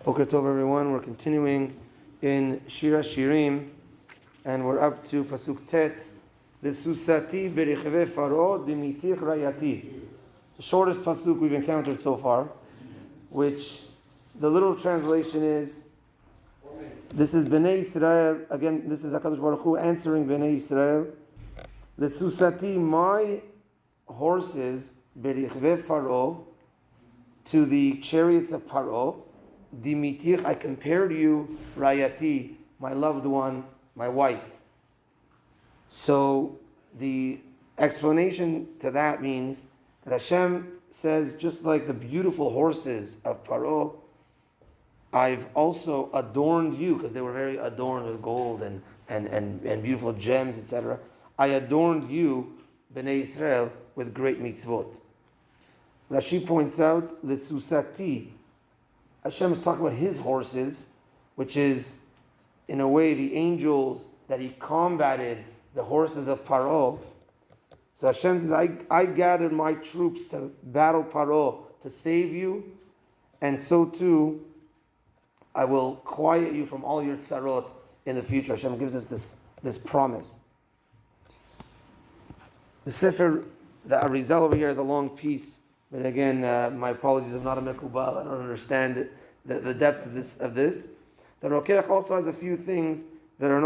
Boker Tov, everyone. We're continuing in Shir HaShirim, and we're up to Pasuk Tet. L'susati berichve faro dimitich rayati. The shortest Pasuk we've encountered so far, which the literal translation is, this is Bnei Yisrael, again, this is HaKadosh Baruch Hu answering Bnei Yisrael. L'susati, my horses, berichve faro, to the chariots of Paro. Dimitich, I compared you, Rayati, my loved one, my wife. So the explanation to that means that Hashem says, just like the beautiful horses of Paro, I've also adorned you, because they were very adorned with gold and beautiful gems, etc. I adorned you, Bnei Yisrael, with great mitzvot. Rashi points out, L'susati, Hashem is talking about his horses, which is, in a way, the angels that he combated, the horses of Paro. So Hashem says, I gathered my troops to battle Paro, to save you, and so too, I will quiet you from all your tzarot in the future. Hashem gives us this promise. The Sefer, the Arizal over here, has a long piece. But again, my apologies, I'm not a Mekubal. I don't understand the depth of this. The Rokeach also has a few things that are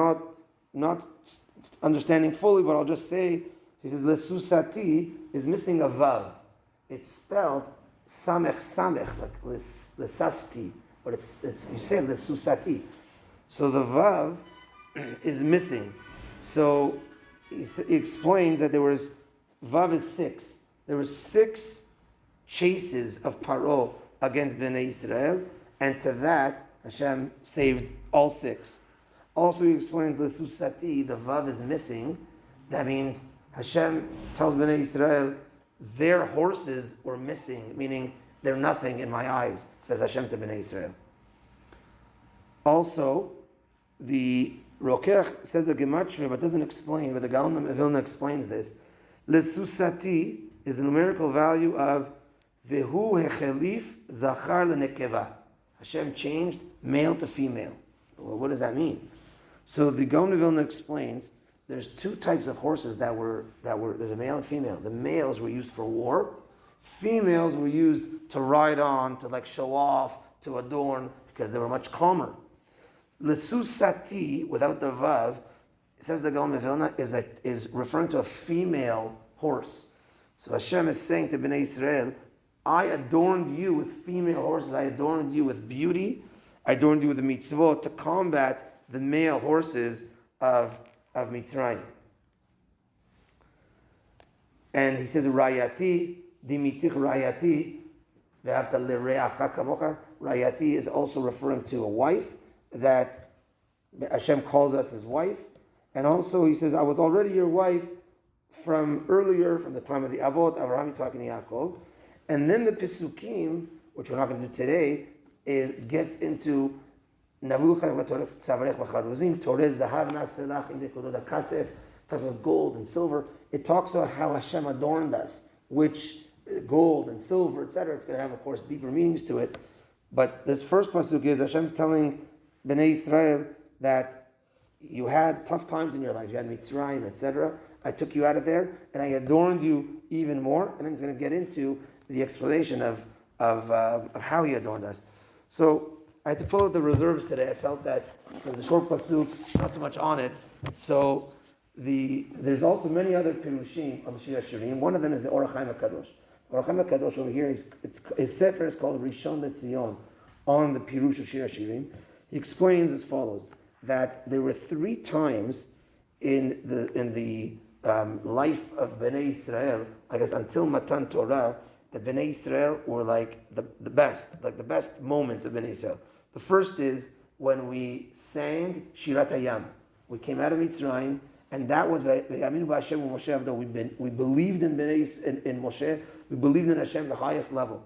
not understanding fully, but I'll just say, he says, L'susati is missing a Vav. It's spelled Samech, like L'sasti, but it's you say L'susati. So the Vav is missing. So he explains that Vav is 6. There were 6 chases of Paro against Bnei Yisrael, and to that Hashem saved all 6. Also, he explained L'susati, the Vav is missing. That means Hashem tells Bnei Yisrael their horses were missing, meaning they're nothing in my eyes, says Hashem to Bnei Yisrael. Also, the Rokeach says the Gematria, but doesn't explain, but the Gaon of Vilna explains this. L'susati is the numerical value of Vehu hechelif zachar lenekeva. Hashem changed male to female. Well, what does that mean? So the Gaon of Vilna explains there's 2 types of horses that were there's a male and female. The males were used for war. Females were used to ride on, to like show off, to adorn, because they were much calmer. L'susati, without the vav, it says the Gaon of Vilna is referring to a female horse. So Hashem is saying to Bnei Yisrael, I adorned you with female horses. I adorned you with beauty. I adorned you with the mitzvot to combat the male horses of Mitzrayim. And he says, Rayati, dimitich rayati, ve'avta l'reacha kamocha. Rayati is also referring to a wife that Hashem calls us his wife. And also he says, I was already your wife from the time of the Avot, Avraham, Yitzhak, and Yaakov. And then the Pesukim, which we're not going to do today, gets into Navulcha Tzavarech B'Charuzim, Toreh Zahav Naselach in Nekodot HaKasef, talks about gold and silver. It talks about how Hashem adorned us, which gold and silver, etc. It's going to have, of course, deeper meanings to it. But this first Pasuk is Hashem's telling Bnei Yisrael that you had tough times in your life. You had Mitzrayim, etc. I took you out of there, and I adorned you even more. And then he's going to get into the explanation of how he adorned us. So I had to pull out the reserves today. I felt that there was a short pasuk, not so much on it. So there's also many other pirushim of Shir HaShirim. One of them is the Orach Chaim HaKadosh. Orach Chaim HaKadosh over here, his sefer is called Rishon LeZion, on the pirush of Shir HaShirim. He explains as follows, that there were 3 times in the life of Bnei Yisrael, I guess until Matan Torah, the Bnei Yisrael were like the best moments of Bnei Yisrael. The first is when we sang Shirat Hayam. We came out of Mitzrayim, and that was Ve'aminu b'Hashem u'Moshe Avdo. We believed in Moshe. We believed in Hashem the highest level.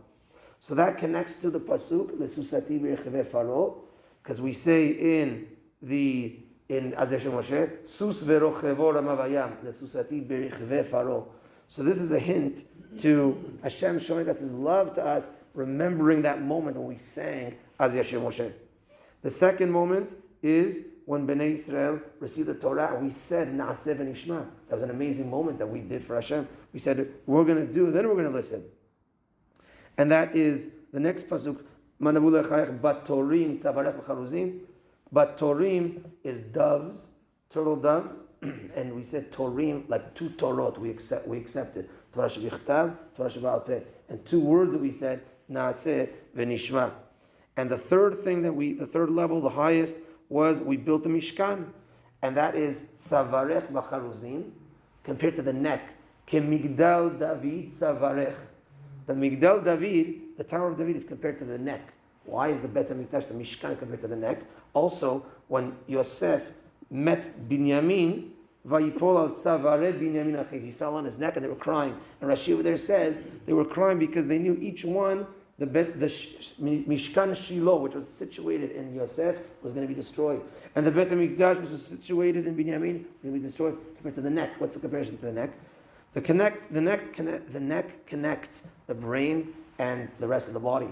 So that connects to the pasuk L'susati b'Rechevei Faro, because we say in Azeshem Moshe Sus ve'rochevo ramavayam L'susati b'Rechevei Faro. So this is a hint to Hashem showing us his love to us remembering that moment when we sang Az Yashir Moshe. The second moment is when Bnei Yisrael received the Torah and we said Na'aseh v'nishma. That was an amazing moment that we did for Hashem. We said, we're going to do, then we're going to listen. And that is the next pasuk, Manavu lechayach batorim tzavarech b'charuzim. Batorim is doves, turtle doves, and we said Torim, like two Torot, we accepted. Torah shebichtav, Torah sheba'al peh. And two words that we said, Na'aseh v'nishma. And the third thing the third level, the highest, was we built the Mishkan. And that is Tzavarech b'charuzim, compared to the neck. Kemigdal David Tzavarech. The Migdal David, the Tower of David, is compared to the neck. Why is the Bet HaMikdash, the Mishkan, compared to the neck? Also, when Yosef met Binyamin, Vayipol al Tzavareh Binyamin Achiv, he fell on his neck and they were crying. And Rashi over there says they were crying because they knew each one, the Mishkan Shiloh, which was situated in Yosef, was going to be destroyed. And the Bet HaMikdash, which was situated in Binyamin, was going to be destroyed. Compared to the neck, what's the comparison to the neck? The neck connects the brain and the rest of the body.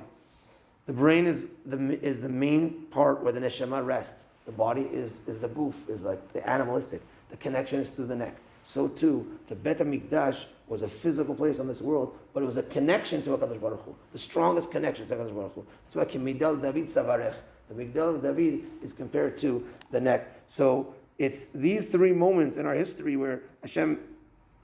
The brain is the main part where the neshama rests. The body is the goof, is like the animalistic. The connection is through the neck. So too, the Bet HaMikdash was a physical place on this world, but it was a connection to HaKadosh Baruch Hu, the strongest connection to HaKadosh Baruch Hu. That's why Migdal David Tzavarech, the Migdal of David is compared to the neck. So it's these three moments in our history where Hashem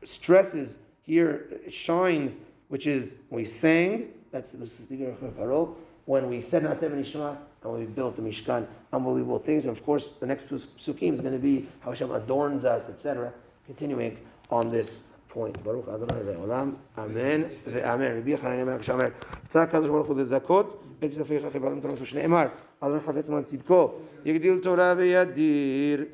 stresses here, it shines, which is when we sang, that's the speaker of Pharaoh, when we said Na'aseh v'nishma, and when we built the Mishkan, unbelievable things. And of course, the next psukim is going to be how Hashem adorns us, etc. Continuing on this point. Baruch Adonai le'olam. Amen ve'amen. Rabbi Yochanan Melech Shamer. Tzak HaKadosh Baruch Hu lezakot, et zafei chachei b'alam Torah shne'emar. Adonai chavetz man tzidko, yigdil Torah ve'yadir.